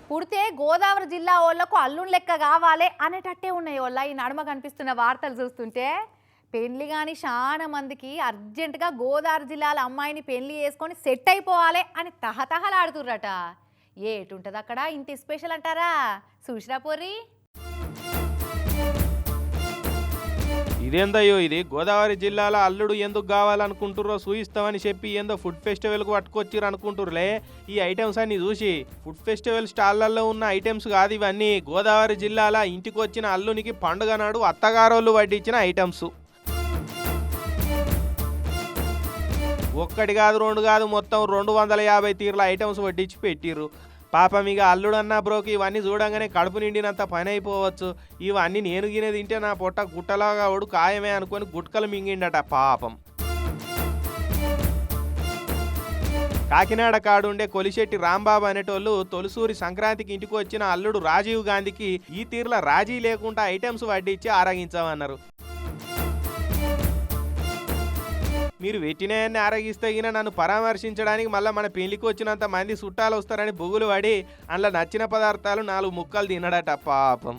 పుడితే గోదావరి జిల్లా వాళ్ళకు అల్లుని లెక్క కావాలి అనేటట్టే ఉన్నాయి వాళ్ళ ఈ నడుమ కనిపిస్తున్న వార్తలు చూస్తుంటే. పెళ్లి కానీ చాలా మందికి అర్జెంటుగా గోదావరి జిల్లాల అమ్మాయిని పెళ్లి చేసుకొని సెట్ అయిపోవాలి అని తహతహలాడుతుర్రట. ఏటుంటుంది అక్కడ ఇంత స్పెషల్ అంటారా? చూసిరా పోర్రి. ఇదేందయ్యో ఇది గోదావరి జిల్లాల అల్లుడు ఎందుకు కావాలనుకుంటుర్రో చూయిస్తామని చెప్పి ఏందో ఫుడ్ ఫెస్టివల్కు పట్టుకొచ్చిర్రు అనుకుంటుర్రులే. ఈ ఐటమ్స్ అన్ని చూసి ఫుడ్ ఫెస్టివల్ స్టాళ్లలో ఉన్న ఐటమ్స్ కాదు ఇవన్నీ. గోదావరి జిల్లాల ఇంటికి వచ్చిన అల్లునికి పండుగ నాడు అత్తగారోళ్ళు వడ్డించిన ఐటమ్స్. ఒక్కటి కాదు రెండు కాదు మొత్తం 250 తీర్ల ఐటమ్స్ వడ్డించి పెట్టిర్రు. పాపం ఇక అల్లుడన్నా బ్రోకి ఇవన్నీ చూడంగానే కడుపు నిండినంత పని అయిపోవచ్చు. ఇవన్నీ నేను గినే తింటే నా పొట్ట గుట్టలాగా ఓడు ఖాయమే అనుకొని గుట్కలు మింగిండట పాపం. కాకినాడ కాడుండే కొలిశెట్టి రాంబాబు అనేటోళ్ళు తొలిసూరి సంక్రాంతికి ఇంటికి వచ్చిన అల్లుడు రాజీవ్ గాంధీకి ఈ తీర్ల రాజీ లేకుండా ఐటమ్స్ వడ్డించి ఆరగించామన్నారు. మీరు వెట్టినాయన్ని ఆరగిస్తే గిన నన్ను పరామర్శించడానికి మళ్ళీ మన పెళ్లికి వచ్చినంత మంది చుట్టాలు వస్తారని బుగులు పడి అందులో నచ్చిన పదార్థాలు 4 ముక్కలు తినడట పాపం.